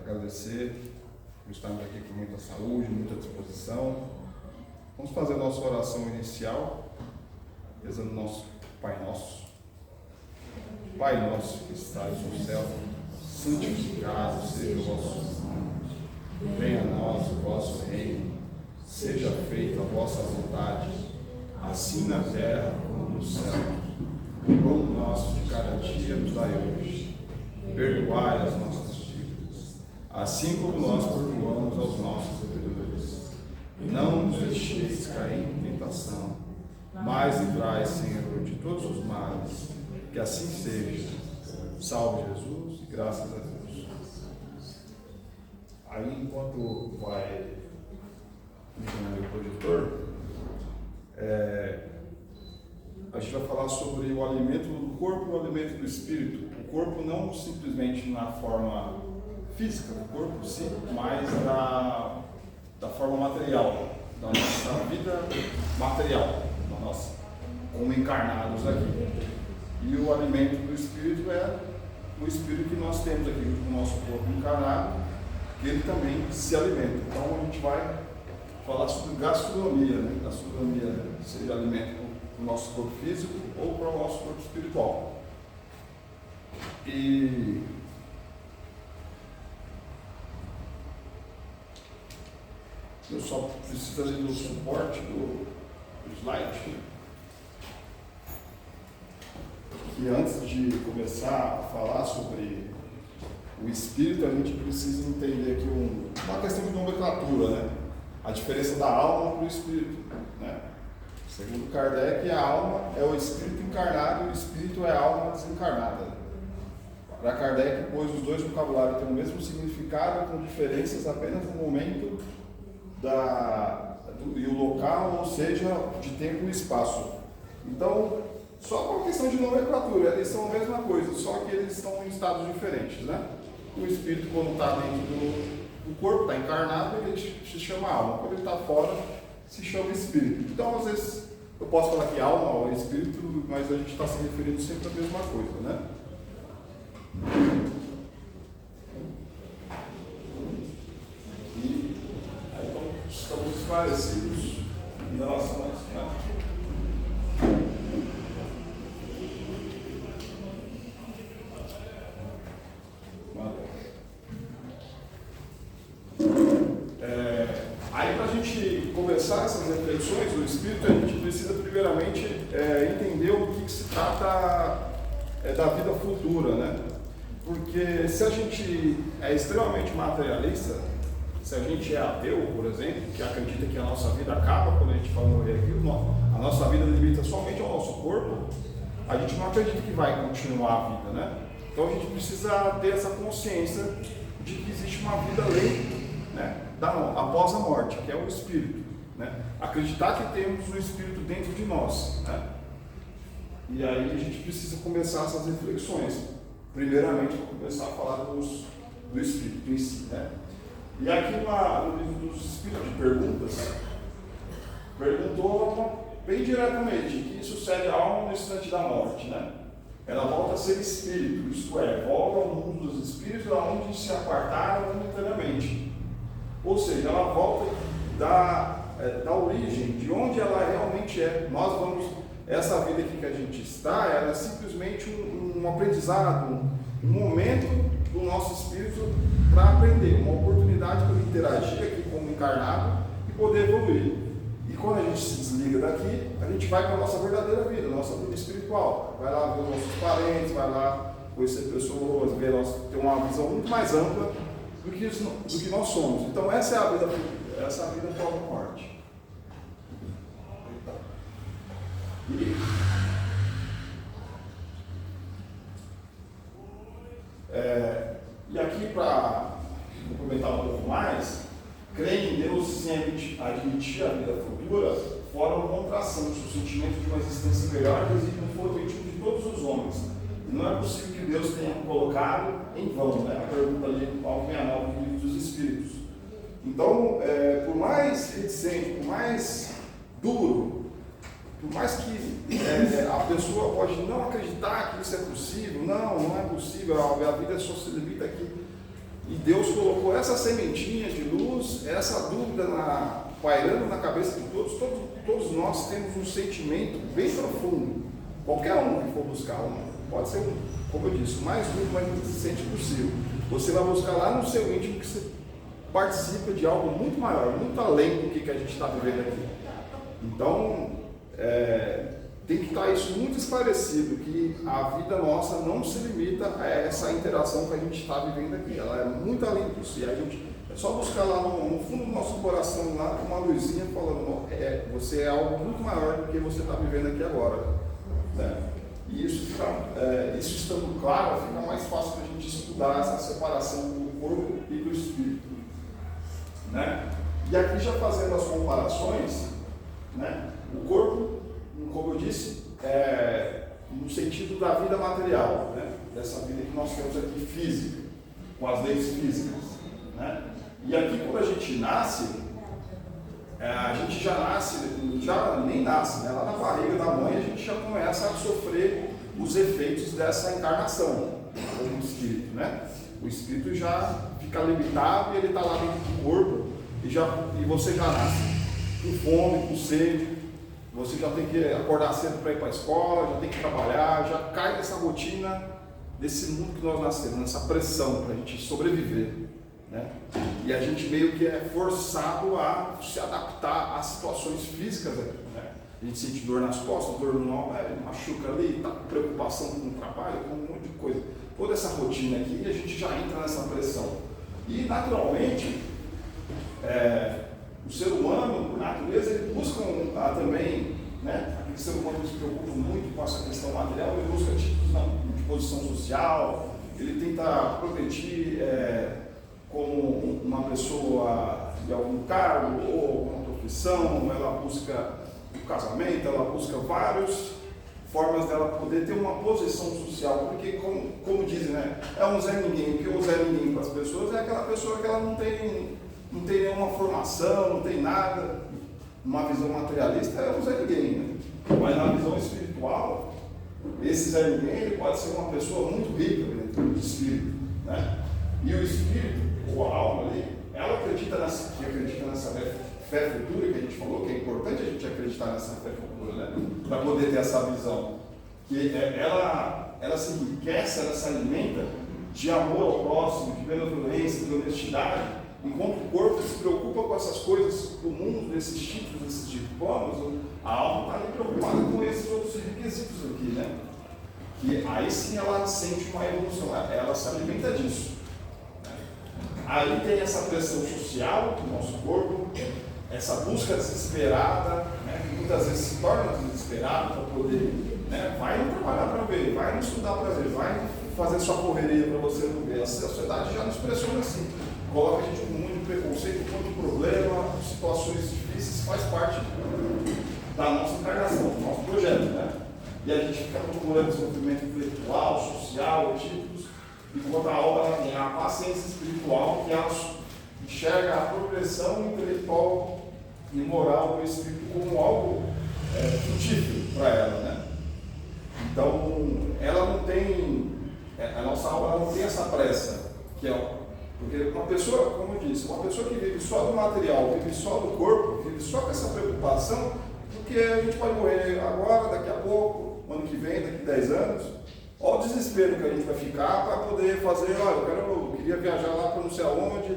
Agradecer por estarmos aqui com muita saúde, muita disposição. Vamos fazer a nossa oração inicial, rezando nosso Pai Nosso. Pai nosso que estás no céu, santificado seja o vosso nome. Venha a nós o vosso reino. Seja feita a vossa vontade, assim na terra como no céu. O pão nosso de cada dia nos dai hoje. Perdoai as nossas dívidas, assim como nós perdoamos aos nossos devedores. Não nos deixeis cair em tentação, mas livrai, Senhor, de todos os males. Que assim seja. Salve Jesus e graças a Deus. Aí, enquanto vai ligando o projetor, a gente vai falar sobre o alimento do corpo e o alimento do espírito. O corpo não simplesmente na forma física do corpo, sim, mas da forma material, da nossa vida material, da nossa, como encarnados aqui. E o alimento do espírito é o espírito que nós temos aqui, o nosso corpo encarnado, que ele também se alimenta. Então a gente vai falar sobre gastronomia, né? Gastronomia, seja alimento para o nosso corpo físico ou para o nosso corpo espiritual. E eu só preciso fazer do suporte do slide. E antes de começar a falar sobre o espírito, a gente precisa entender aqui uma questão de nomenclatura, né? A diferença da alma para o espírito, né? Segundo Kardec, a alma é o espírito encarnado e o espírito é a alma desencarnada. Para Kardec, pois os dois vocabulários têm o mesmo significado, com diferenças apenas no momento e o local, ou seja, de tempo e espaço. Então, só por questão de nomenclatura, eles são a mesma coisa, só que eles estão em estados diferentes, né? O espírito, quando está dentro do corpo, está encarnado, ele se chama alma. Quando ele está fora, se chama espírito. Então, às vezes, eu posso falar que alma ou espírito, mas a gente está se referindo sempre à mesma coisa, né? E aí, então, estamos esclarecidos em relação a isso, né? Aí, para a gente começar essas reflexões do espírito, a gente precisa primeiramente entender o que se trata da vida futura, né? Porque se a gente é extremamente materialista, se a gente é ateu, por exemplo, que acredita que a nossa vida acaba quando a gente vai morrer aqui, a nossa vida limita somente ao nosso corpo, a gente não acredita que vai continuar a vida, né? Então a gente precisa ter essa consciência de que existe uma vida além, né, após a morte, que é o espírito, né? Acreditar que temos o espírito dentro de nós, né? E aí a gente precisa começar essas reflexões. Primeiramente, vou começar a falar do espírito em si, né? E aqui no livro dos Espíritos de Perguntas, perguntou bem diretamente que sucede à alma no instante da morte, né? Ela volta a ser espírito, isto é, volta ao mundo dos espíritos, aonde se apartaram momentaneamente. Ou seja, ela volta da origem, de onde ela realmente é. Essa vida aqui que a gente está, ela é simplesmente um aprendizado, um momento do nosso espírito para aprender, uma oportunidade para interagir aqui como encarnado e poder evoluir. E quando a gente se desliga daqui, a gente vai para a nossa verdadeira vida, nossa vida espiritual. Vai lá ver os nossos parentes, vai lá conhecer pessoas, ter uma visão muito mais ampla do que nós somos. Então essa é a vida após a morte. E aqui, para comentar um pouco mais, crer em Deus sem admitir a vida futura fora uma contração, o sentimento de uma existência melhor não foi o objetivo de todos os homens. E não é possível que Deus tenha colocado em vão, né? A pergunta ali do Paulo 69 do Livro dos Espíritos. Então, por mais reticente, por mais duro, por mais que a pessoa pode não acreditar que isso é possível, não é possível, a vida só se limita aqui. E Deus colocou essa sementinha de luz, essa dúvida pairando na cabeça de todos nós temos um sentimento bem profundo. Qualquer um que for buscar, pode ser, como eu disse, o mais duro, mais resistente possível. Você vai buscar lá no seu íntimo que você participa de algo muito maior, muito além do que a gente está vivendo aqui. Então, tem que estar isso muito esclarecido, que a vida nossa não se limita a essa interação que a gente está vivendo aqui. Ela é muito além disso. E a gente é só buscar lá no fundo do nosso coração, lá uma luzinha falando, você é algo muito maior do que você está vivendo aqui agora. Né? E isso estando claro, fica mais fácil para a gente estudar essa separação do corpo e do espírito. Né? E aqui já fazendo as comparações, né? O corpo, como eu disse, no sentido da vida material, né? Dessa vida que nós temos aqui física, com as leis físicas. Né? E aqui quando a gente nasce, a gente já nem nasce, né? Lá na barriga da mãe a gente já começa a sofrer os efeitos dessa encarnação, como espírito, né? O espírito já fica limitado e ele está lá dentro do corpo e você já nasce com fome, com sede, você já tem que acordar cedo para ir para a escola, já tem que trabalhar, já cai nessa rotina desse mundo que nós nascemos, nessa pressão para a gente sobreviver. Né? E a gente meio que é forçado a se adaptar às situações físicas aqui, né? A gente sente dor nas costas, dor no ombro, machuca ali, está com preocupação com o trabalho, com um monte de coisa. Toda essa rotina aqui, a gente já entra nessa pressão. E naturalmente, o ser humano, por natureza, ele busca também, né? Aquele ser humano que se preocupa muito com essa questão material, ele busca tipos de posição social, ele tenta progredir como uma pessoa de algum cargo ou alguma profissão, ela busca o casamento, ela busca várias formas dela poder ter uma posição social, porque como dizem, né, é um Zé Ninguém. O que é um Zé Ninguém para as pessoas é aquela pessoa que ela não tem nenhuma formação, não tem nada, uma visão materialista é um Zé Ninguém, né? Mas na visão espiritual, esse Zé Ninguém ele pode ser uma pessoa muito rica dentro do espírito, né? E o espírito, ou a alma ali, ela acredita nessa fé futura que a gente falou, que é importante a gente acreditar nessa fé futura, né? Para poder ter essa visão. Que ela se enriquece, ela se alimenta de amor ao próximo, de benevolência, de honestidade, enquanto o corpo se preocupa com essas coisas do mundo, desses títulos, desses diplomas, a alma está ali preocupada com esses outros requisitos aqui, né? Que aí sim ela sente uma evolução, ela se alimenta disso. Aí tem essa pressão social do nosso corpo, essa busca desesperada, né, que muitas vezes se torna desesperada para poder, né, vai não trabalhar para ver, vai não estudar para ver, vai fazer sua correria para você não ver. A sociedade já nos pressiona assim, coloca a gente com muito preconceito, com muito problema, situações difíceis, faz parte da nossa encarnação, do nosso projeto, né? E a gente fica procurando desenvolvimento intelectual, social, títulos, enquanto a alma ela tem a paciência espiritual, que ela enxerga a progressão intelectual e moral do espírito como algo frutífero para ela, né? Então, ela não tem, a nossa alma ela não tem essa pressa, porque uma pessoa, como eu disse, uma pessoa que vive só do material, vive só do corpo, vive só com essa preocupação, porque a gente pode morrer agora, daqui a pouco, ano que vem, daqui a 10 anos. Olha o desespero que a gente vai ficar para poder fazer, eu queria viajar lá para não sei aonde.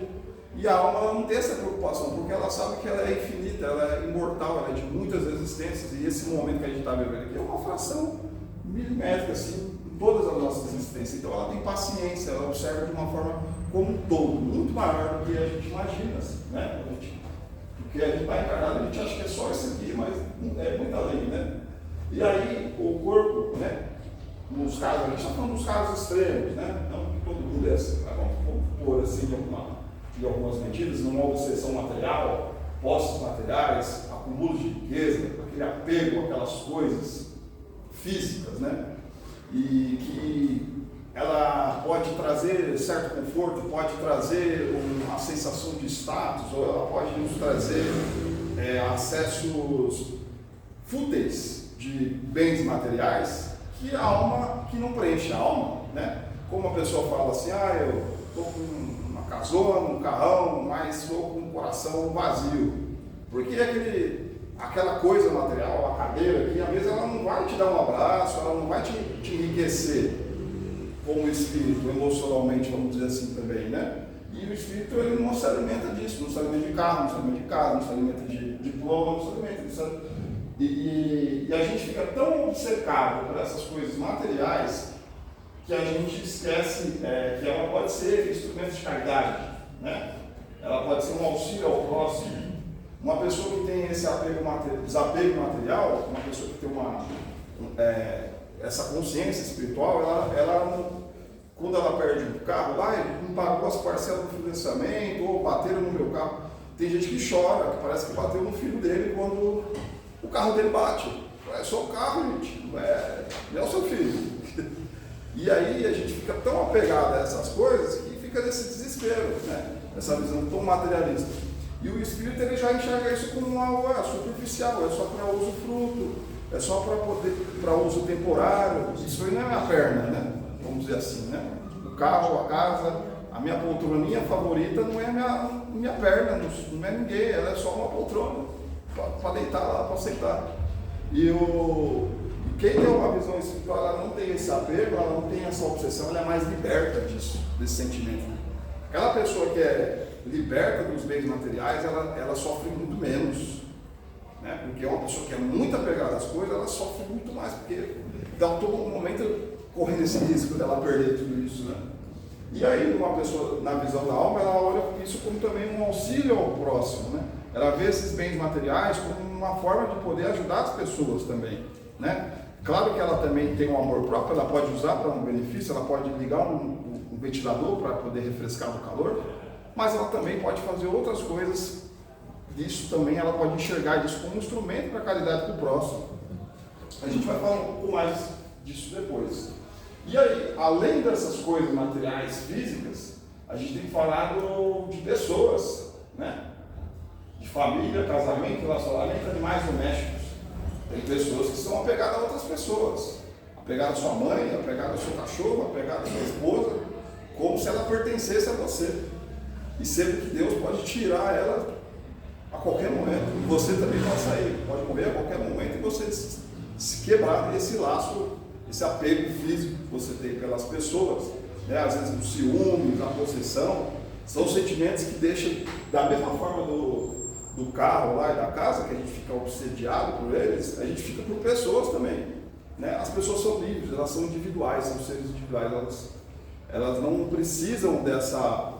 E a alma ela não tem essa preocupação, porque ela sabe que ela é infinita, ela é imortal, ela é de muitas existências, e esse momento que a gente está vivendo aqui é uma fração milimétrica, assim, em todas as nossas existências. Então ela tem paciência, ela observa de uma forma como um todo, muito maior do que a gente imagina, assim, né? Porque a gente está encarnado, a gente acha que é só isso aqui, mas é muito além, né? E aí o corpo, né? Nos casos, a gente está falando dos casos extremos, né? Não que todo mundo é assim, vamos pôr assim de algumas medidas, não há obsessão material, posses materiais, acúmulo de riqueza, aquele apego àquelas coisas físicas, né? E que ela pode trazer certo conforto, pode trazer uma sensação de status, ou ela pode nos trazer acessos fúteis de bens materiais, que a alma, que não preenche a alma, né? Como a pessoa fala assim, eu estou com uma casona, um carrão, mas estou com o coração vazio. Porque aquela coisa material, a cadeira aqui, a mesa, ela não vai te dar um abraço, ela não vai te enriquecer como espírito, emocionalmente, vamos dizer assim também, né? E o espírito, ele não se alimenta disso, não se alimenta de carro, não se alimenta de casa, não se alimenta de diploma, não se alimenta disso. E a gente fica tão obcecado por essas coisas materiais que a gente esquece que ela pode ser instrumento de caridade, né? Ela pode ser um auxílio ao próximo. Uma pessoa que tem esse desapego material, uma pessoa que tem essa consciência espiritual, ela quando ela perde o carro, ele não pagou as parcelas do financiamento, ou bateram no meu carro. Tem gente que chora, que parece que bateu no filho dele quando o carro dele bate. É só o carro, gente, não é o seu filho. E aí a gente fica tão apegado a essas coisas que fica nesse desespero, né? Essa visão tão materialista. E o espírito, ele já enxerga isso como algo superficial, é só para uso fruto, é só para uso temporário. Isso aí não é minha perna, né? Vamos dizer assim, né? O carro, a casa, a minha poltroninha favorita não é minha perna, não é ninguém, ela é só uma poltrona para deitar lá, para sentar. E quem tem uma visão espiritual, ela não tem esse apego, ela não tem essa obsessão, ela é mais liberta desse sentimento. Aquela pessoa que é liberta dos bens materiais, ela sofre muito menos, né? Porque uma pessoa que é muito apegada às coisas, ela sofre muito mais, porque dá todo momento correndo esse risco dela perder tudo isso, né? E aí uma pessoa, na visão da alma, ela olha isso como também um auxílio ao próximo, né? Ela vê esses bens materiais como uma forma de poder ajudar as pessoas também, né? Claro que ela também tem um amor próprio, ela pode usar para um benefício, ela pode ligar um ventilador para poder refrescar o calor, mas ela também pode fazer outras coisas disso também, ela pode enxergar isso como um instrumento para a caridade do próximo. A gente vai falar um pouco mais disso depois. E aí, além dessas coisas materiais físicas, a gente tem que falar de pessoas, né? De família, casamento, relacionamento, animais domésticos. Tem pessoas que são apegadas a outras pessoas, apegadas à sua mãe, apegadas ao seu cachorro, apegadas à sua esposa, como se ela pertencesse a você. E sendo que Deus pode tirar ela a qualquer momento, e você também pode sair, pode morrer a qualquer momento e você se quebrar desse laço, esse apego físico que você tem pelas pessoas, né? Às vezes o ciúme, a possessão, são sentimentos que deixam, da mesma forma do carro lá e da casa, que a gente fica obsediado por eles, a gente fica por pessoas também, né? As pessoas são livres, elas são individuais, são seres individuais, elas não precisam dessa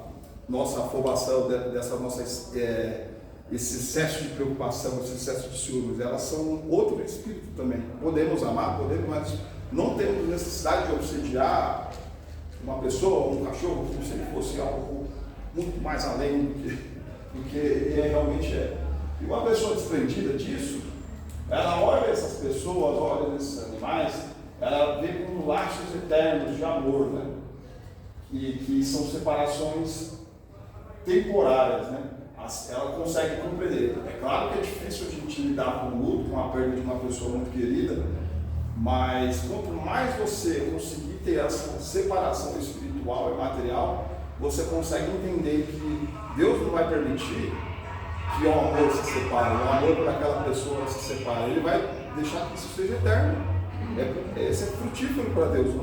nossa afobação, dessa nossa esse excesso de preocupação, esse excesso de ciúmes, elas são outro espírito também. Podemos amar, mas não temos necessidade de obsediar uma pessoa, um cachorro, como se ele fosse algo muito mais além do que ele realmente é. E uma pessoa desprendida disso, ela olha essas pessoas, olha esses animais, ela vê como laços eternos de amor, né? E que são separações temporárias, né? Ela consegue compreender. É claro que é difícil a gente lidar com o luto, com a perda de uma pessoa muito querida, mas quanto mais você conseguir ter essa separação espiritual e material, você consegue entender que Deus não vai permitir que o amor se separe, o amor por aquela pessoa se separe. Ele vai deixar que isso seja eterno. Esse é frutífero para Deus.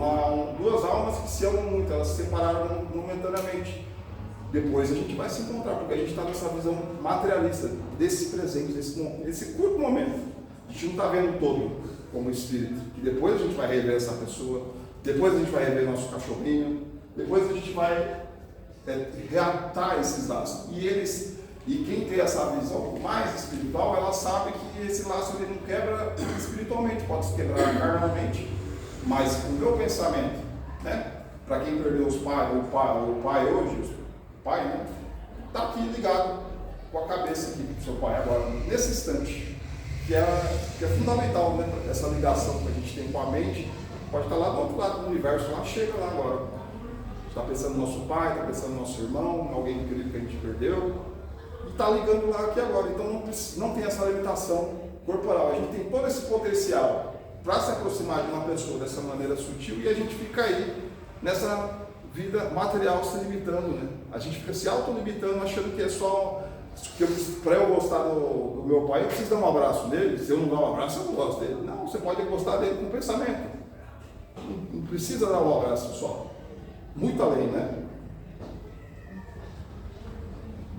Duas almas que se amam muito, elas se separaram momentaneamente. Depois a gente vai se encontrar, porque a gente está nessa visão materialista desse presente, desse curto momento. A gente não está vendo todo como espírito. E depois a gente vai rever essa pessoa, depois a gente vai rever nosso cachorrinho, depois a gente vai reatar esses laços. E quem tem essa visão mais espiritual, ela sabe que esse laço ele não quebra espiritualmente, pode se quebrar carnalmente, mas o meu pensamento, né? Para quem perdeu o pai hoje, né? Está aqui ligado com a cabeça aqui do seu pai agora, nesse instante, que é fundamental, né? Essa ligação que a gente tem com a mente, pode estar lá do outro lado do universo, lá chega lá agora. Está pensando no nosso pai, está pensando no nosso irmão, alguém querido que a gente perdeu, e está ligando lá aqui agora. Então não tem essa limitação corporal, a gente tem todo esse potencial para se aproximar de uma pessoa dessa maneira sutil, e a gente fica aí nessa vida material se limitando, né? A gente fica se autolimitando, achando que é só... Para eu gostar do meu pai, eu preciso dar um abraço nele. Se eu não dar um abraço, eu não gosto dele. Não, você pode gostar dele com pensamento. Não precisa dar um abraço só. Muito além, né?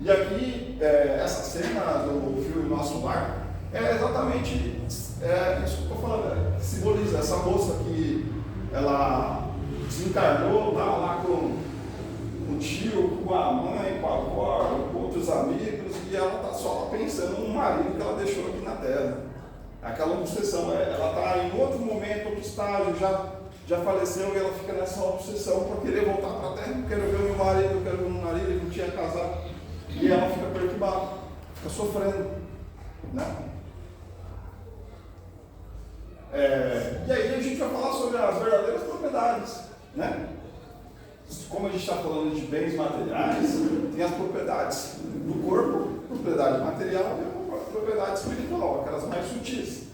E aqui, essa cena do filme Nosso Lar é exatamente isso que eu estou falando. Simboliza essa moça que ela desencarnou, estava lá com o tio, com a mãe, com a avó, com outros amigos, e ela está só pensando no marido que ela deixou aqui na Terra. Aquela obsessão, ela está em outro momento, outro estágio, já faleceu, e ela fica nessa obsessão para querer voltar para a Terra. Eu quero ver meu marido, eu quero ver meu marido, ele não tinha casado. E ela fica perturbada, fica sofrendo, né? E aí a gente vai falar sobre as verdadeiras propriedades, né? Como a gente está falando de bens materiais, tem as propriedades do corpo, propriedade material e a propriedade espiritual, aquelas mais sutis.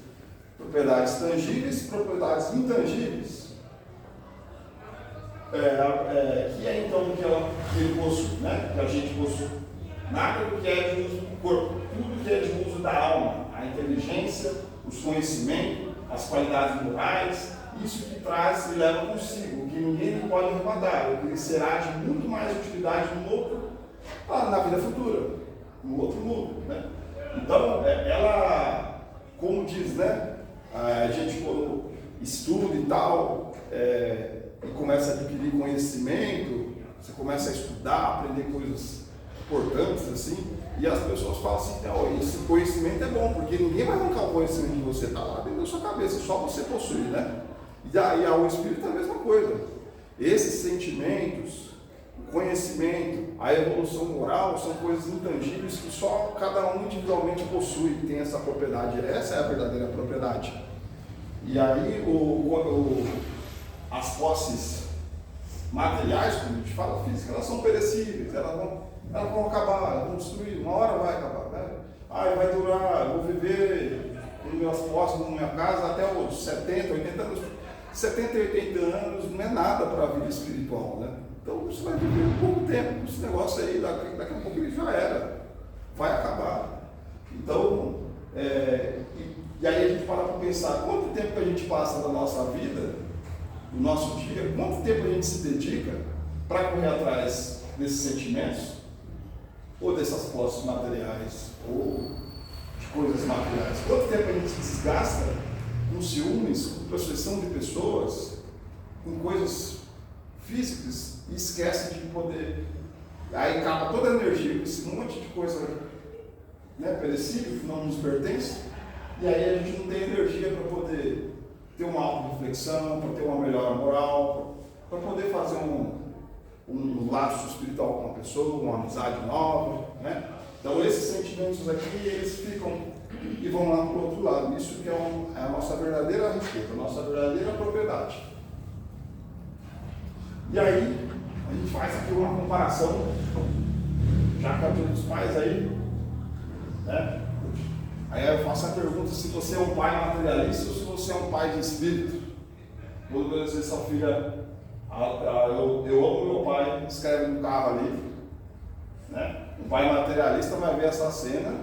Propriedades tangíveis, propriedades intangíveis. Que é então o que ele possui, né? Que a gente possui. Nada do que é de uso do corpo, tudo que é de uso da alma, a inteligência, os conhecimentos, as qualidades morais, isso que traz e leva consigo, que ninguém pode arrebatar, o que lhe será de muito mais utilidade na vida futura, no outro mundo, né? Então, ela, como diz, né, a gente quando estuda e tal, e começa a adquirir conhecimento, você começa a estudar, aprender coisas importantes assim, e as pessoas falam assim, então, esse conhecimento é bom, porque ninguém vai arrancar o conhecimento que você está lá dentro da sua cabeça, só você possui, né? E aí o espírito é a mesma coisa. Esses sentimentos, o conhecimento, a evolução moral são coisas intangíveis que só cada um individualmente possui, tem essa propriedade, essa é a verdadeira propriedade. E aí as posses materiais, como a gente fala, física, elas são perecíveis, elas vão acabar, elas vão destruir, uma hora vai acabar, né? Vai durar, eu vou viver com meus posses, na minha casa até os 70, 80 anos. 70 e 80 anos não é nada para a vida espiritual, né? Então você vai viver um pouco tempo, esse negócio aí, daqui a pouco ele já era, vai acabar. Então, e aí a gente para pensar, quanto tempo que a gente passa da nossa vida, do nosso dia, quanto tempo a gente se dedica para correr atrás desses sentimentos, ou dessas posses materiais, ou de coisas materiais, quanto tempo a gente se desgasta com ciúmes, com possessão de pessoas, com coisas físicas, e esquece de poder. Aí acaba toda a energia com esse monte de coisa, né, perecível, que não nos pertence, e aí a gente não tem energia para poder ter uma auto-reflexão, para ter uma melhora moral, para poder fazer um laço espiritual com uma pessoa, uma amizade nova, né? Então esses sentimentos aqui, eles ficam e vão lá para o outro lado. Isso que é a nossa verdadeira riqueza, a nossa verdadeira propriedade. E aí, a gente faz aqui uma comparação, já com a vida dos pais aí, né? Aí eu faço a pergunta se você é um pai materialista ou se você é um pai de espírito. Quando você dizer sua filha, eu amo meu pai, escreve no carro ali, né? Um pai materialista vai ver essa cena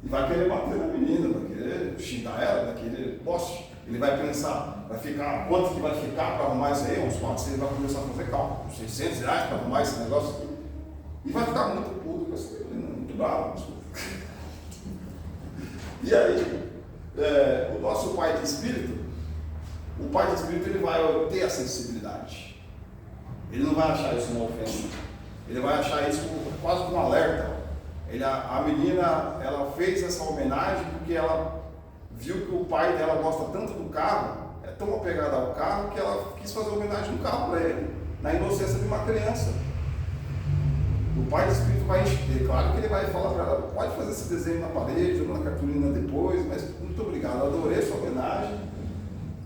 e vai querer bater na menina, vai querer xingar ela, vai querer, ele vai pensar, vai ficar, quanto que vai ficar para arrumar isso aí, uns 400, ele vai começar a fazer cálculo, R$600 para arrumar esse negócio aqui, e vai ficar muito puto com essa menina, muito bravo. E aí, o nosso pai de espírito, ele vai ter a sensibilidade, ele não vai achar isso uma ofensa, ele vai achar isso quase como um alerta. A menina, ela fez essa homenagem porque ela viu que o pai dela gosta tanto do carro, é tão apegada ao carro, que ela quis fazer homenagem no carro para ele, na inocência de uma criança. O pai do espírito vai encher, claro que ele vai falar para ela, pode fazer esse desenho na parede ou na cartolina depois, mas muito obrigado, adorei sua homenagem,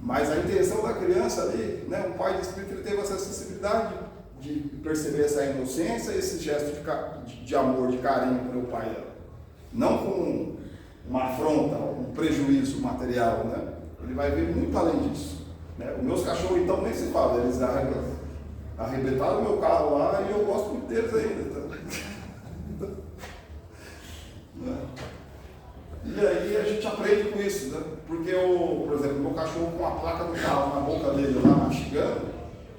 mas a intenção da criança ali, né, o pai do espírito, ele teve essa sensibilidade de perceber essa inocência, esse gesto de amor, de carinho para o pai dela. Não com uma afronta, um prejuízo material, né? Ele vai ver muito além disso. Né? Os meus cachorros, então, nem se fala, eles arrancam arrebentaram o meu carro lá e eu gosto muito deles ainda. Tá? E aí a gente aprende com isso, né? Porque, por exemplo, meu cachorro com a placa do carro na boca dele lá mastigando,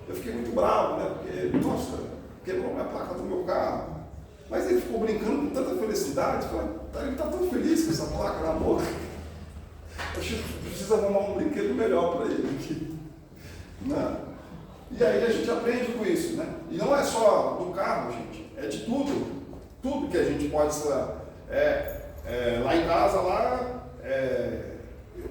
eu fiquei muito bravo, né? Porque, nossa, quebrou a placa do meu carro. Mas ele ficou brincando com tanta felicidade, ele está tão feliz com essa placa na boca. Acho que precisa arrumar um brinquedo melhor para ele aqui. Né? E aí a gente aprende com isso, né? E não é só do carro, gente, é de tudo. Tudo que a gente pode, lá em casa,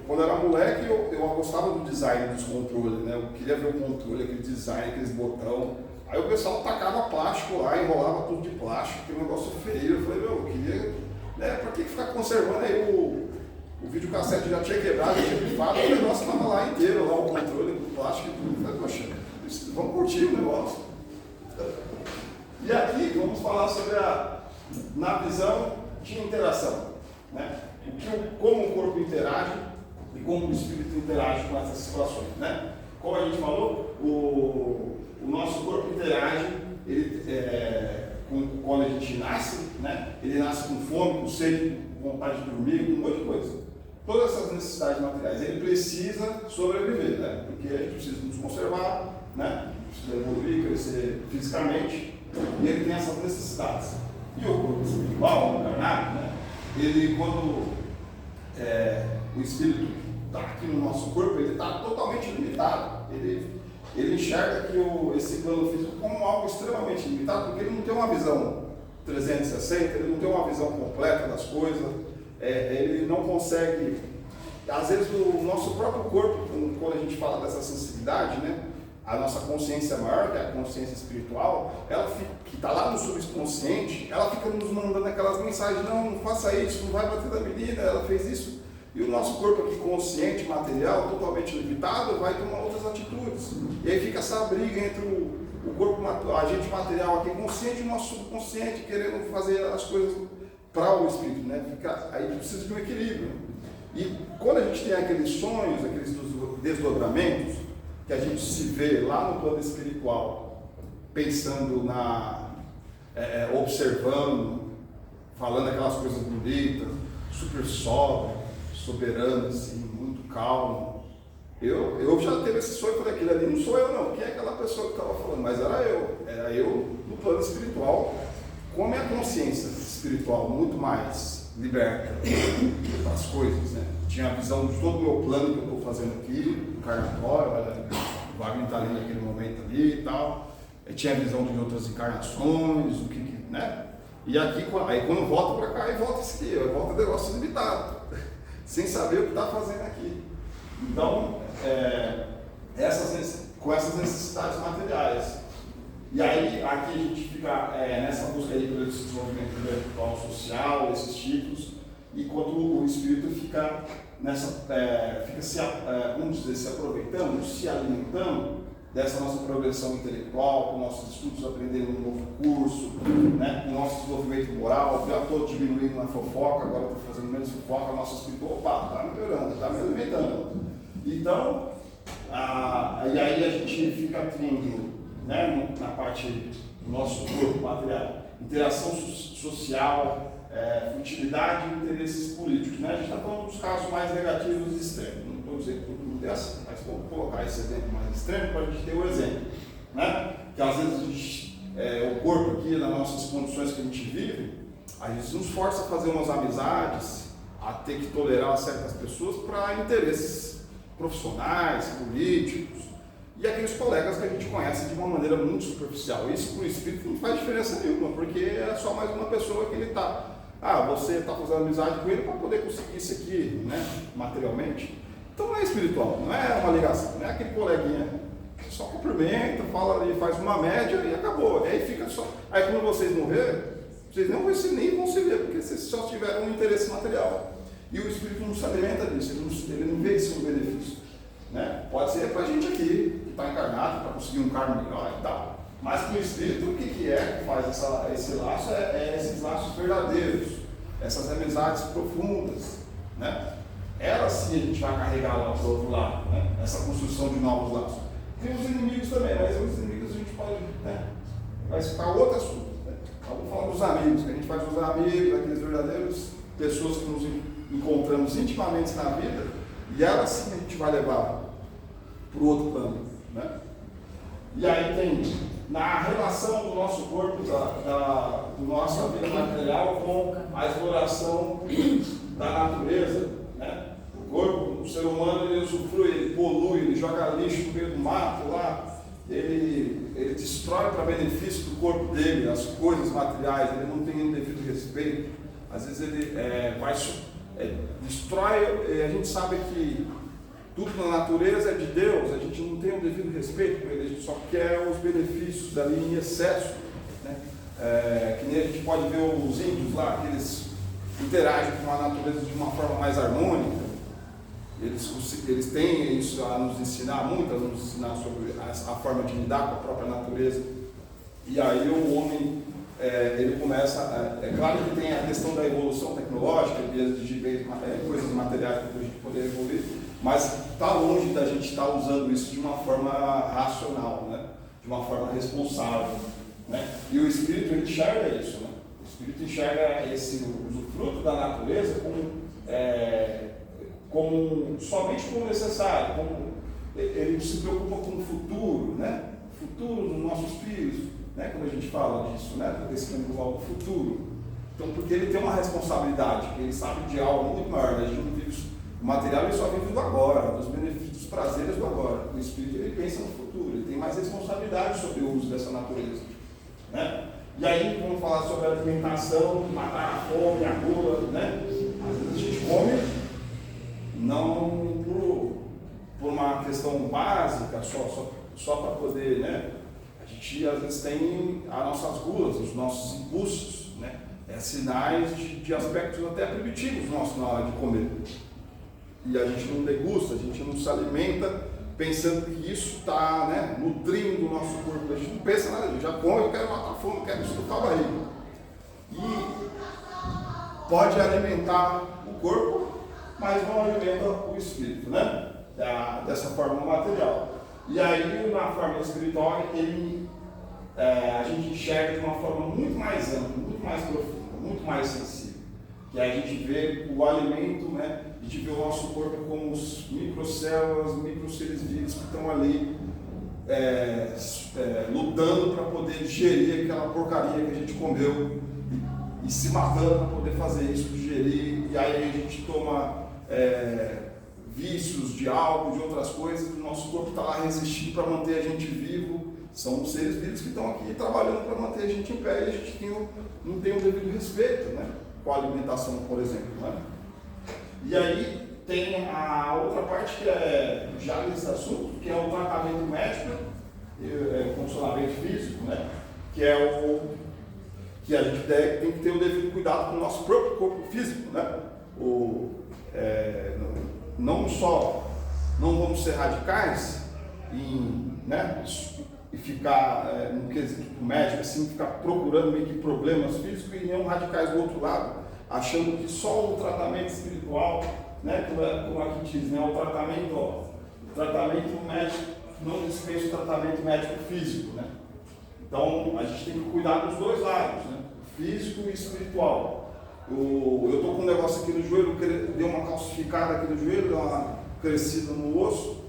quando eu era moleque, eu gostava do design dos controles, né? Eu queria ver o controle, aquele design, aqueles botões. Aí o pessoal tacava plástico lá, enrolava tudo de plástico, que negócio feio. Eu falei, eu queria, né? Pra que ficar conservando aí o videocassete já tinha quebrado, já tinha pifado, o negócio estava lá inteiro, lá o controle, o plástico e tudo. Eu falei, poxa, vamos curtir o negócio. E aqui vamos falar sobre na visão de interação, né? Como o corpo interage e como o espírito interage com essas situações, né? Como a gente falou, o nosso corpo interage, quando a gente nasce, né? Ele nasce com fome, com sede, com vontade de dormir, com um monte de coisa. Todas essas necessidades materiais, ele precisa sobreviver, né? Porque a gente precisa nos conservar, né? Precisa evoluir, crescer fisicamente, e ele tem essas necessidades. E o corpo espiritual, o encarnado, né? Ele, quando o espírito está aqui no nosso corpo, ele está totalmente limitado. Ele enxerga que esse plano físico como algo extremamente limitado, porque ele não tem uma visão 360, ele não tem uma visão completa das coisas, ele não consegue. Às vezes o nosso próprio corpo, quando a gente fala dessa sensibilidade, né? A nossa consciência maior, que é a consciência espiritual, que está lá no subconsciente, ela fica nos mandando aquelas mensagens, não faça isso, não vai bater da menina, ela fez isso. E o nosso corpo aqui consciente, material, totalmente limitado, vai tomar outras atitudes. E aí fica essa briga entre o corpo, a gente material aqui consciente e o nosso subconsciente, querendo fazer as coisas para o espírito, né? Aí precisa de um equilíbrio. E quando a gente tem aqueles sonhos, aqueles desdobramentos, que a gente se vê lá no plano espiritual, pensando observando, falando aquelas coisas bonitas, super sóbrio, soberano, assim, muito calmo. Eu já teve esse sonho, falei, aquilo ali não sou eu não, quem é aquela pessoa que estava falando? Mas era eu no plano espiritual, com a minha consciência espiritual muito mais liberta das coisas, né? Tinha a visão de todo o meu plano que eu estou fazendo aqui, encarnatório, o Wagner está ali naquele momento ali e tal. Eu tinha a visão de outras encarnações, né? E aqui, aí quando volta para cá, aí volta isso aqui, volta negócio limitado, sem saber o que está fazendo aqui. Então, com essas necessidades materiais. E aí, aqui a gente fica nessa busca aí pelo desenvolvimento intelectual, social, esses tipos, enquanto o espírito fica se aproveitando, se alimentando dessa nossa progressão intelectual, com nossos estudos, aprendendo um novo curso, né, com o nosso desenvolvimento moral. Já estou diminuindo na fofoca, agora estou fazendo menos fofoca, a nossa espírito, está melhorando, está me alimentando. Então, e aí a gente fica tendo, né, na parte do nosso corpo material, interação social, futilidade e interesses políticos, né? A gente está falando dos casos mais negativos e extremos. Não estou dizendo que todo mundo é assim, mas vamos colocar esse exemplo mais extremo para a gente ter um exemplo, né? Que às vezes o corpo aqui, nas nossas condições que a gente vive, a gente nos força a fazer umas amizades, a ter que tolerar certas pessoas para interesses profissionais, políticos e aqueles colegas que a gente conhece de uma maneira muito superficial. Isso para o espírito não faz diferença nenhuma, porque é só mais uma pessoa que ele está. Você está fazendo amizade com ele para poder conseguir isso aqui, né, materialmente. Então não é espiritual, não é uma ligação, não é aquele coleguinha que só cumprimenta, fala ali, faz uma média e acabou. Aí fica só. Aí quando vocês não vê, vocês nem vão se ver, porque vocês só tiveram um interesse material. E o espírito não se alimenta disso, ele não vê isso como benefício. Né? Pode ser para a gente aqui, que está encarnado, para conseguir um cargo melhor e tal. Mas para o espírito, o que faz esse laço? Esses laços verdadeiros, essas amizades profundas, né? Elas sim a gente vai carregar lá para o outro lado, né? Essa construção de novos laços. Tem os inimigos também, mas os inimigos a gente fala, né? Vai ficar outro assunto. Né? Vamos falar dos amigos, que a gente faz os amigos, aqueles verdadeiros pessoas que nos encontramos intimamente na vida, e elas sim a gente vai levar para o outro plano. Né? E aí tem na relação do nosso corpo, da nossa vida material com a exploração da natureza. Né? O corpo, o ser humano, ele usufrui, ele polui, ele joga lixo no meio do mato lá, ele destrói para benefício do corpo dele as coisas materiais, ele não tem o devido respeito. Às vezes ele destrói, a gente sabe que tudo na natureza é de Deus, a gente não tem o devido respeito por ele, a gente só quer os benefícios ali em excesso. Né? Que nem a gente pode ver os índios lá, que eles interagem com a natureza de uma forma mais harmônica. Eles têm isso a nos ensinar muito, a nos ensinar sobre a forma de lidar com a própria natureza. E aí o homem, ele começa, é claro que tem a questão da evolução tecnológica, de exigir coisas materiais para a gente poder evoluir, mas está longe da gente estar usando isso de uma forma racional, né? De uma forma responsável. Né? E o Espírito ele enxerga isso. Né? O Espírito enxerga esse usufruto da natureza somente como necessário, ele se preocupa com o futuro, né? O futuro dos nossos filhos, né? Quando a gente fala disso, né? Desse campo do futuro. Então, porque ele tem uma responsabilidade, que ele sabe de algo muito maior, né? A gente não vive o material, ele só vive do agora, dos benefícios, dos prazeres do agora. O Espírito ele pensa no futuro, ele tem mais responsabilidade sobre o uso dessa natureza. Né? E aí vamos falar sobre a alimentação, matar a fome, a gula, né? Às vezes a gente come não por uma questão básica, só para poder, né? A gente às vezes tem as nossas gulas, os nossos impulsos, né? Sinais de aspectos até primitivos nossos na hora de comer. E a gente não degusta, a gente não se alimenta pensando que isso está, né, nutrindo o nosso corpo. A gente não pensa nada disso, já come, eu quero matar a fome, eu quero estufar a barriga. E pode alimentar o corpo, mas não alimenta o espírito, né? Dessa forma material. E aí, na forma espiritual, a gente enxerga de uma forma muito mais ampla, muito mais profunda, muito mais sensível. Que a gente vê o alimento, né? A gente vê o nosso corpo como os microcélulas, microseres vivos que estão ali lutando para poder digerir aquela porcaria que a gente comeu e se matando para poder fazer isso, digerir. E aí a gente toma vícios de álcool, de outras coisas, o nosso corpo está lá resistindo para manter a gente vivo. São os seres vivos que estão aqui trabalhando para manter a gente em pé e a gente não tem o devido respeito, né? Com a alimentação, por exemplo. Né? E aí tem a outra parte que é já nesse assunto, que é o tratamento médico, condicionamento físico, né? Que é que a gente tem que ter o devido cuidado com o nosso próprio corpo físico, né? Não vamos ser radicais e ficar no quesito médico, assim, ficar procurando meio que problemas físicos e não radicais do outro lado, achando que só o tratamento espiritual, né, como aqui diz, né, o tratamento médico não dispensa o tratamento médico físico, né? Então a gente tem que cuidar dos dois lados, né? Físico e espiritual. Eu estou com um negócio aqui no joelho, deu uma calcificada aqui no joelho, deu uma crescida no osso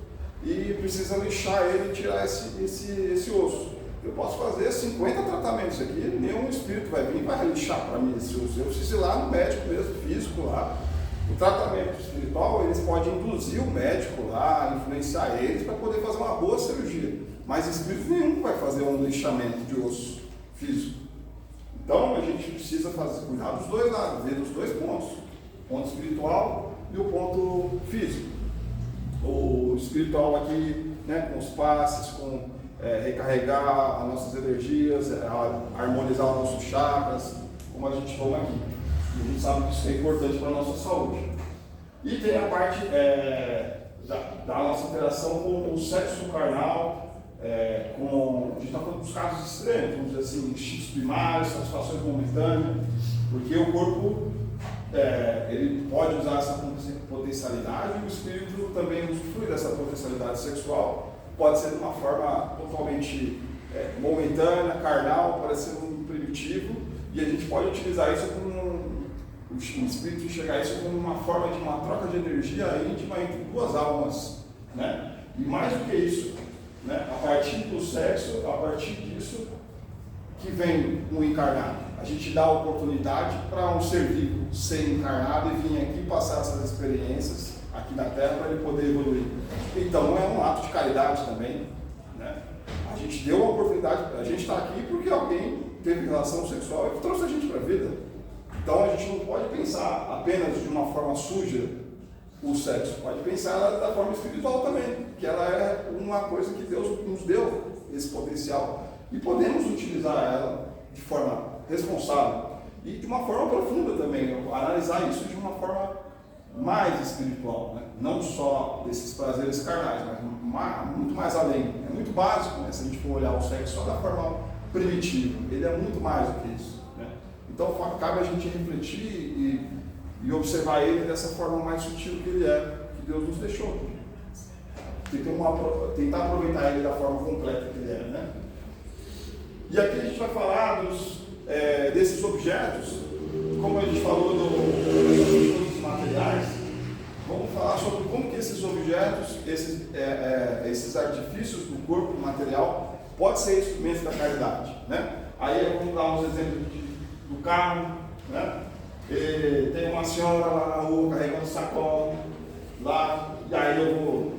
e precisa lixar ele e tirar esse osso. Eu posso fazer 50 tratamentos aqui, nenhum espírito vai vir e vai lixar para mim esse osso. Eu preciso ir lá no médico mesmo, físico lá. O tratamento espiritual, eles podem induzir o médico lá, influenciar eles para poder fazer uma boa cirurgia. Mas espírito nenhum vai fazer um lixamento de osso físico. Então a gente precisa cuidar dos dois lados, ver dos dois pontos. O ponto espiritual e o ponto físico. O espiritual aqui, né, com os passes, com recarregar as nossas energias, harmonizar os nossos chakras, como a gente toma aqui. E a gente sabe que isso é importante para a nossa saúde. E tem a parte da nossa interação com o sexo carnal, a gente está falando dos casos extremos, vamos dizer assim, instintos primários, satisfações momentâneas, porque o corpo ele pode usar essa potencialidade e o espírito também usufrui dessa potencialidade sexual, pode ser de uma forma totalmente momentânea, carnal, parecendo um primitivo, e a gente pode utilizar isso como o espírito enxergar isso como uma forma de uma troca de energia íntima entre duas almas, né? E mais do que isso, né? A partir do sexo, a partir disso que vem o encarnado. A gente dá a oportunidade para um ser vivo ser encarnado e vir aqui passar essas experiências aqui na Terra para ele poder evoluir. Então é um ato de caridade também, né? A gente deu a oportunidade, a gente está aqui porque alguém teve relação sexual e trouxe a gente para a vida. Então a gente não pode pensar apenas de uma forma suja o sexo, pode pensar da forma espiritual também, que ela é uma coisa que Deus nos deu, esse potencial, e podemos utilizar ela de forma responsável e de uma forma profunda também, analisar isso de uma forma mais espiritual, né? Não só desses prazeres carnais, mas muito mais além. É muito básico, né? Se a gente for olhar o sexo só da forma primitiva, ele é muito mais do que isso, né? Então cabe a gente refletir e observar ele dessa forma mais sutil que ele é, que Deus nos deixou. Tentar aproveitar ele da forma completa que ele é, né? E aqui a gente vai falar desses objetos, como a gente falou dos materiais, vamos falar sobre como que esses objetos, esses artifícios do corpo material, pode ser instrumento da caridade, né? Aí vamos dar uns exemplos do carro, né? Tem uma senhora lá na rua carregando sacola lá, e aí eu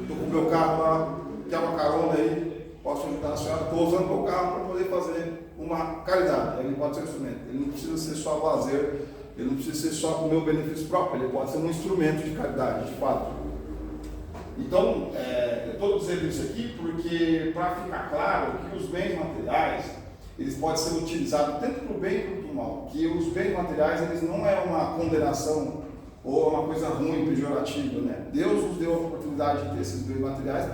estou com o meu carro lá, quer uma carona aí, posso ajudar a senhora, estou usando o meu carro para poder fazer uma caridade. Ele pode ser um instrumento, ele não precisa ser só lazer, ele não precisa ser só para o meu benefício próprio, ele pode ser um instrumento de caridade, de fato. Então, eu estou dizendo isso aqui porque, para ficar claro, que os bens materiais, eles podem ser utilizados tanto para o bem quanto para o mal, que os bens materiais, eles não é uma condenação ou uma coisa ruim, pejorativa, né? Deus nos deu a oportunidade de ter esses bens materiais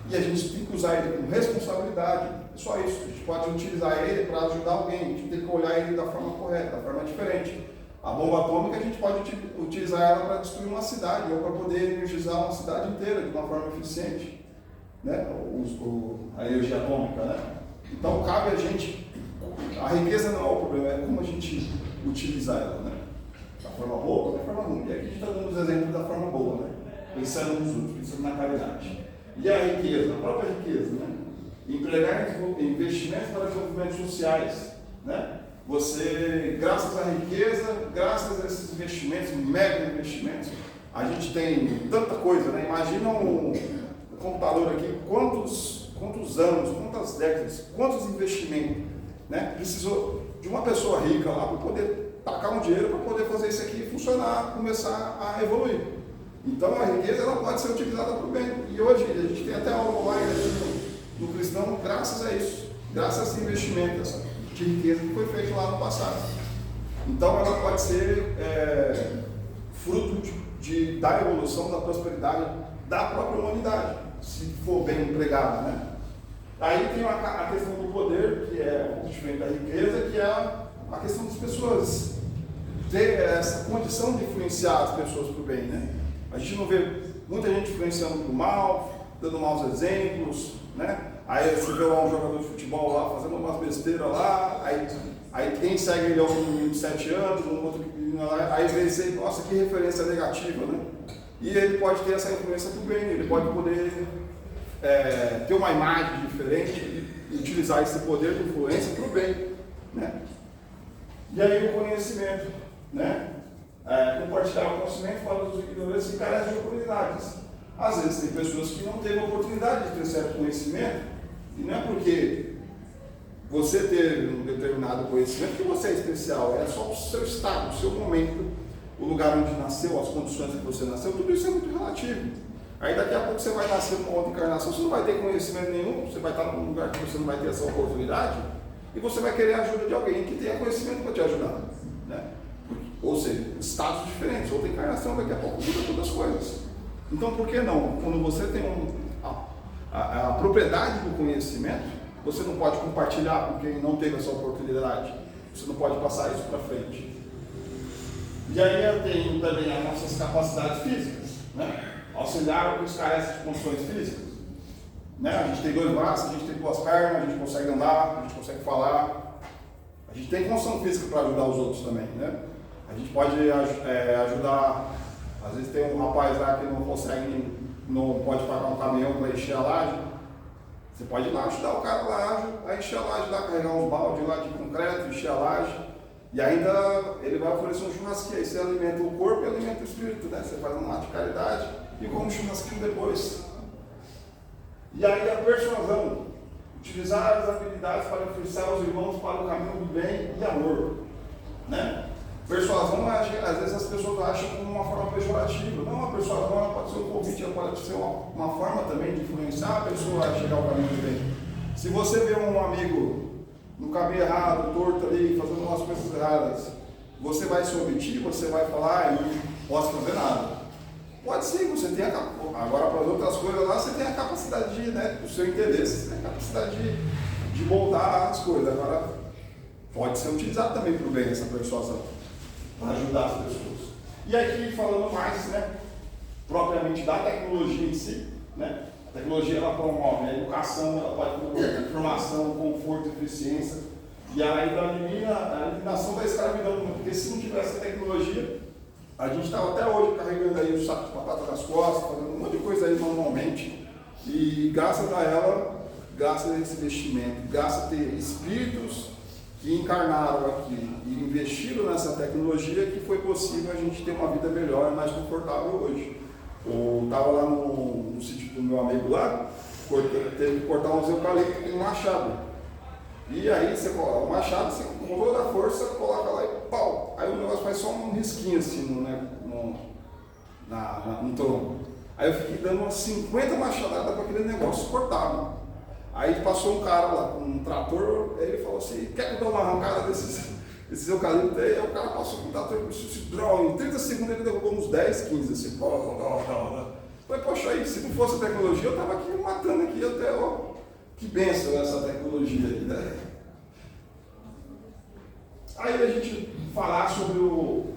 e a gente tem que usar ele com responsabilidade, é só isso. A gente pode utilizar ele para ajudar alguém, a gente tem que olhar ele da forma correta, da forma diferente. A bomba atômica a gente pode utilizar ela para destruir uma cidade ou para poder energizar uma cidade inteira de uma forma eficiente, né? A energia atômica, né? Então cabe a gente, a riqueza não é o problema, é como a gente utilizar ela, né? Da forma boa ou da forma ruim. E aqui a gente está dando os exemplos da forma boa, né? Pensando nos outros, pensando na caridade. E a riqueza, a própria riqueza, né? Empregar investimentos para desenvolvimentos sociais, né? Você, graças à riqueza, graças a esses investimentos, mega investimentos, a gente tem tanta coisa, né? Imagina um computador aqui, quantos anos, quantas décadas, quantos investimentos, né? Precisou de uma pessoa rica lá para poder tacar um dinheiro para poder fazer isso aqui funcionar, começar a evoluir. Então a riqueza ela pode ser utilizada para o bem. E hoje a gente tem até aula online no cristão graças a isso, graças a esse investimento, essa de riqueza que foi feito lá no passado. Então ela pode ser fruto da evolução, da prosperidade da própria humanidade, se for bem empregada, né? Aí tem a questão do poder, que é um pouco diferente da riqueza, que é a questão das pessoas ter essa condição de influenciar as pessoas para o bem, né? A gente não vê muita gente influenciando para o mal, dando maus exemplos, né? Aí você vê lá um jogador de futebol lá fazendo umas besteiras lá, aí quem segue ele é um menino de 7 anos, um outro menino lá, aí vê assim, nossa, que referência negativa, né? E ele pode ter essa influência para o bem, ele pode poder ter uma imagem diferente e utilizar esse poder de influência para o bem, né? E aí o conhecimento, né? Compartilhar o conhecimento para os ignorantes que carecem de oportunidades. Às vezes tem pessoas que não teve a oportunidade de ter certo conhecimento, e não é porque você teve um determinado conhecimento que você é especial, é só o seu estado, o seu momento, o lugar onde nasceu, as condições que você nasceu, tudo isso é muito relativo. Aí daqui a pouco você vai nascer numa outra encarnação, você não vai ter conhecimento nenhum, você vai estar num lugar que você não vai ter essa oportunidade, e você vai querer a ajuda de alguém que tenha conhecimento para te ajudar, né? Ou seja, estados diferentes, outra encarnação, daqui a pouco muda todas as coisas. Então, por que não? Quando você tem a propriedade do conhecimento, você não pode compartilhar com quem não teve essa oportunidade. Você não pode passar isso para frente. E aí eu tenho também as nossas capacidades físicas, né? Auxiliar os que carecem de condições físicas. né? A gente tem 2 braços, a gente tem 2 pernas, a gente consegue andar, a gente consegue falar. A gente tem condição física para ajudar os outros também, né? A gente pode ajudar, às vezes tem um rapaz lá que não pode pagar um caminhão para encher a laje. Você pode ir lá ajudar o cara lá a encher a laje, lá, carregar uns baldes lá de concreto, encher a laje. E ainda ele vai oferecer um churrasquinho, aí você alimenta o corpo e alimenta o espírito, né? Você faz um ato de caridade e come um churrasquinho depois. E aí a persuasão, utilizar as habilidades para influenciar os irmãos para o caminho do bem e amor, né? Persuasão, às vezes as pessoas acham como uma forma pejorativa. Não, a persuasão ela pode ser um convite, ela pode ser uma forma também de influenciar a pessoa a chegar ao caminho do bem. Se você vê um amigo no caminho errado, torto ali, fazendo umas coisas erradas, você vai se omitir, você vai falar, eu não posso fazer nada. Pode sim, você tem agora para as outras coisas lá, você tem a capacidade de, né, o seu interesse, você tem a capacidade de moldar as coisas. Agora, pode ser utilizado também para o bem essa persuasão, para ajudar as pessoas. E aqui falando mais, né, propriamente da tecnologia em si, né? A tecnologia ela promove a educação, ela pode promover informação, conforto, eficiência, e ainda elimina a eliminação da escravidão, porque se não tivesse a tecnologia, a gente estava até hoje carregando aí um saco de batata nas costas, fazendo um monte de coisa aí manualmente, e graças a ela, graças a esse investimento, graças a ter espíritos que encarnaram aqui e investiram nessa tecnologia, que foi possível a gente ter uma vida melhor e mais confortável hoje. Eu estava lá no sítio do meu amigo lá, teve que cortar uns eucaliptos com um machado. E aí você coloca o machado, você com toda a força coloca lá e pau! Aí o negócio faz só um risquinho assim no tronco. Aí eu fiquei dando umas 50 machadadas para aquele negócio cortar, né? Aí passou um cara lá com um trator, aí ele falou assim, quer que eu dê uma arrancada desses eucaliptos aí? Aí o cara passou com o trator e disse, em 30 segundos ele derrubou uns 10, 15, assim, falei, poxa, aí, se não fosse a tecnologia, eu estava aqui matando aqui até, ó, que benção essa tecnologia aí, né? Aí a gente falar sobre o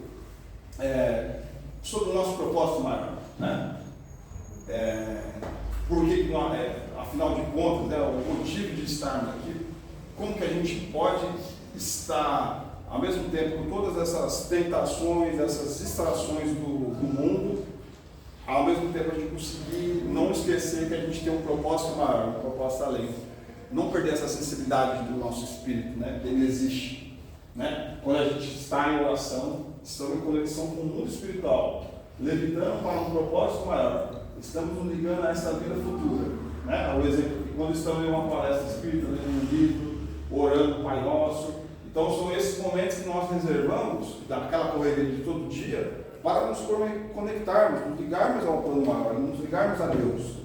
nosso propósito maior, né? Porque, afinal de contas, né, o motivo de estarmos aqui, como que a gente pode estar, ao mesmo tempo, com todas essas tentações, essas distrações do mundo, ao mesmo tempo a gente conseguir não esquecer que a gente tem um propósito maior, um propósito além. Não perder essa sensibilidade do nosso espírito, né, que ele existe. Né? Quando a gente está em oração, estamos em conexão com o mundo espiritual, levitando para um propósito maior. Estamos nos ligando a essa vida futura. Né? O exemplo que quando estamos em uma palestra espírita, lendo um livro, orando o Pai Nosso. Então são esses momentos que nós reservamos, daquela correria de todo dia, para nos conectarmos, nos ligarmos ao plano maior, nos ligarmos a Deus.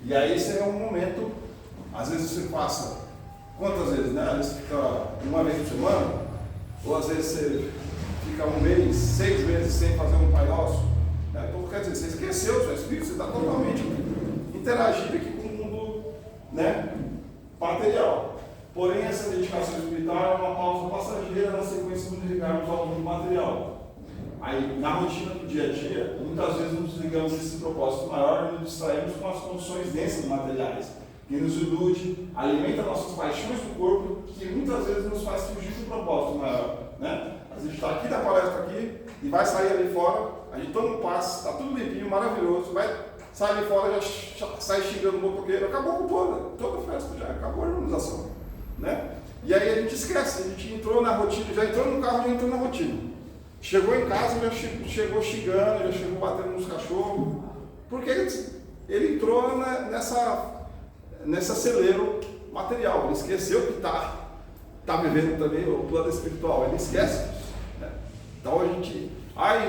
E aí esse é um momento, às vezes você passa, quantas vezes, né? Às vezes fica uma vez por semana, ou às vezes você fica um mês, 6 meses sem fazer um Pai Nosso. Né? Então quer dizer, você esqueceu o seu espírito, você está totalmente interagindo aqui com o mundo, né, material. Porém, essa dedicação espiritual é uma pausa passageira na sequência de nos ligarmos ao mundo material. Aí, na rotina do dia a dia, muitas vezes nos ligamos desse propósito maior e nos distraímos com as condições densas materiais, que nos ilude, alimenta nossas paixões do corpo, que muitas vezes nos faz fugir do propósito maior. Né? A gente está aqui na palestra aqui e vai sair ali fora, a gente toma um passe, está tudo limpinho, maravilhoso, sai ali fora, já sai xingando o motoqueiro, acabou com toda a festa, já acabou a harmonização. Né? E aí a gente esquece, a gente entrou na rotina, já entrou no carro, já entrou na rotina. Chegou em casa, já chegou xingando, já chegou batendo nos cachorros, porque ele entrou nesse celeiro material, ele esqueceu que está vivendo também o plano espiritual, ele esquece disso. Né? Então a gente,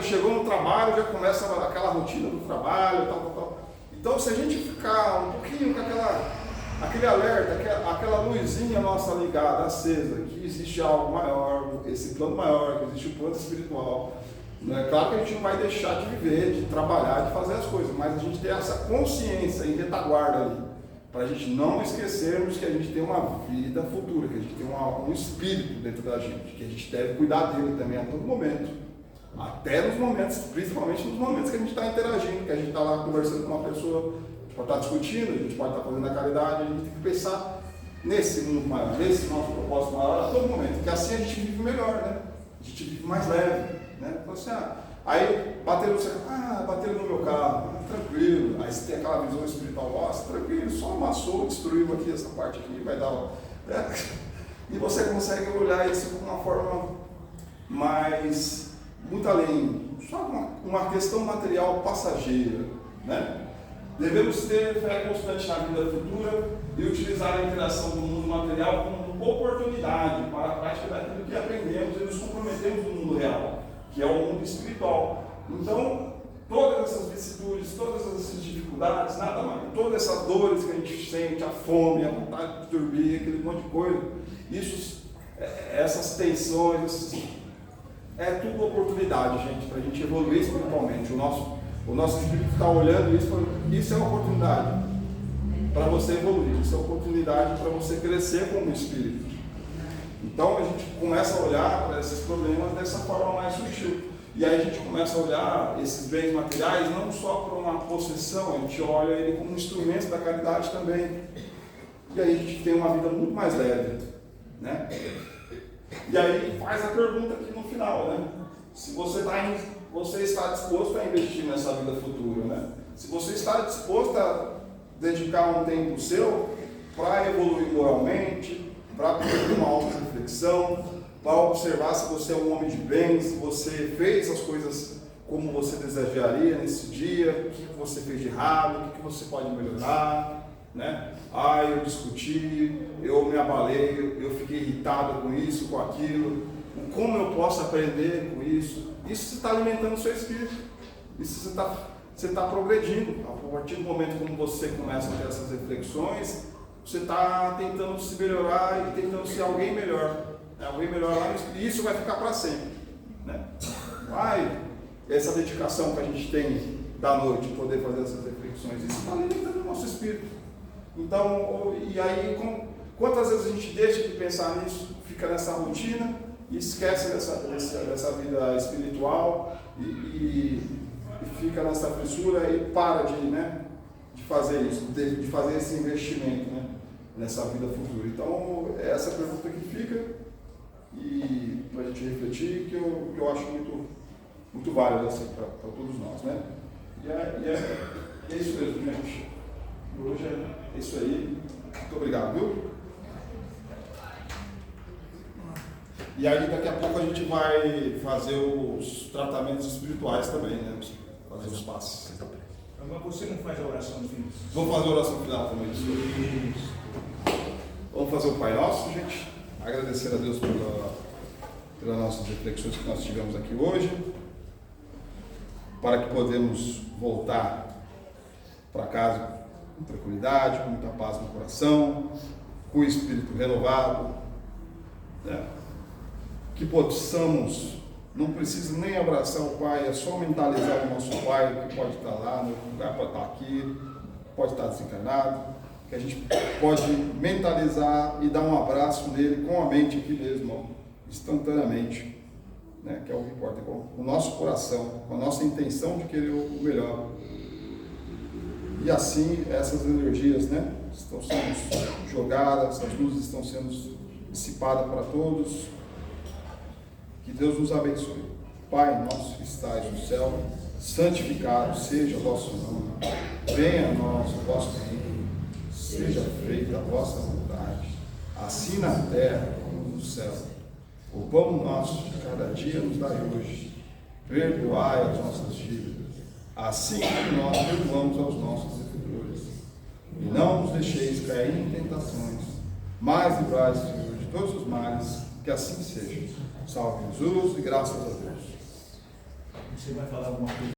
chegou no trabalho, já começa aquela rotina do trabalho, tal. Então se a gente ficar um pouquinho com aquele alerta, aquela luzinha nossa ligada, acesa, que existe algo maior, esse plano maior, que existe o plano espiritual. É claro que a gente não vai deixar de viver, de trabalhar, de fazer as coisas, mas a gente tem essa consciência em retaguarda ali, para a gente não esquecermos que a gente tem uma vida futura, que a gente tem um espírito dentro da gente, que a gente deve cuidar dele também a todo momento. Até nos momentos, principalmente nos momentos que a gente está interagindo, que a gente está lá conversando com uma pessoa pode estar discutindo, a gente pode estar fazendo a caridade, a gente tem que pensar nesse mundo maior, nesse nosso propósito maior a todo momento, porque assim a gente vive melhor, né? A gente vive mais leve, né? Então, assim, aí bateram no meu carro, tranquilo, aí você tem aquela visão espiritual, nossa, tranquilo, só amassou, destruiu aqui essa parte aqui, vai dar. E você consegue olhar isso de uma forma mais, muito além, só uma questão material passageira, né? Devemos ter fé constante na vida futura e utilizar a interação do mundo material como oportunidade para a prática daquilo que aprendemos e nos comprometemos no mundo real, que é o mundo espiritual. Então, todas essas vicissitudes, todas essas dificuldades, nada mais, todas essas dores que a gente sente, a fome, a vontade de dormir, aquele monte de coisa, essas tensões, é tudo oportunidade, gente, para a gente evoluir espiritualmente. O nosso espírito está olhando isso, isso é uma oportunidade para você evoluir, isso é uma oportunidade para você crescer como espírito. Então a gente começa a olhar para esses problemas dessa forma mais sutil. E aí a gente começa a olhar esses bens materiais não só para uma possessão, a gente olha ele como um instrumento da caridade também. E aí a gente tem uma vida muito mais leve, né? E aí faz a pergunta aqui no final, né? Se você está disposto a investir nessa vida futura, né? Se você está disposto a dedicar um tempo seu para evoluir moralmente, para ter uma auto-reflexão, para observar se você é um homem de bem, se você fez as coisas como você desejaria nesse dia, o que você fez de errado, o que você pode melhorar, né? Eu discuti, eu me abalei, eu fiquei irritado com isso, com aquilo, como eu posso aprender com isso? Isso você está alimentando o seu espírito, isso você está progredindo. A partir do momento como você começa a ter essas reflexões, você está tentando se melhorar e tentando ser alguém melhor. Alguém melhor lá, e isso vai ficar para sempre, né? Essa dedicação que a gente tem da noite, poder fazer essas reflexões, isso está alimentando o nosso espírito. Então, e aí, quantas vezes a gente deixa de pensar nisso, fica nessa rotina e esquece dessa vida espiritual e fica nessa fissura e para de fazer isso, de fazer esse investimento, né, nessa vida futura. Então, é essa pergunta que fica. E para a gente refletir, que eu acho muito válido assim, para todos nós, né? E é isso mesmo, gente. Hoje é isso aí. Muito obrigado, viu? E aí daqui a pouco a gente vai fazer os tratamentos espirituais também, né? Fazer os passos. Mas você não faz a oração no final? Vou fazer a oração final também. Isso. Vamos fazer o Pai Nosso, gente. Agradecer a Deus pelas nossas reflexões que nós tivemos aqui hoje, para que podemos voltar para casa com tranquilidade, com muita paz no coração, com o espírito renovado, né? Que possamos, não precisa nem abraçar o Pai, é só mentalizar o nosso Pai, que pode estar lá, no lugar pode estar aqui, pode estar desencarnado, que a gente pode mentalizar e dar um abraço nele com a mente aqui mesmo, instantaneamente, né? Que é o que importa, com o nosso coração, com a nossa intenção de querer o melhor. E assim essas energias, né, estão sendo jogadas, essas luzes estão sendo dissipadas para todos. Que Deus nos abençoe. Pai nosso que estais no céu, santificado seja o vosso nome. Venha a nós o vosso reino. Seja feita a vossa vontade, assim na terra como no céu. O pão nosso de cada dia nos dai hoje. Perdoai as nossas dívidas, assim como nós perdoamos aos nossos devedores. E não nos deixeis cair em tentações, mas livrai-nos, Senhor, de todos os males, que assim seja. Salve Jesus e graças a Deus. Você vai falar alguma coisa?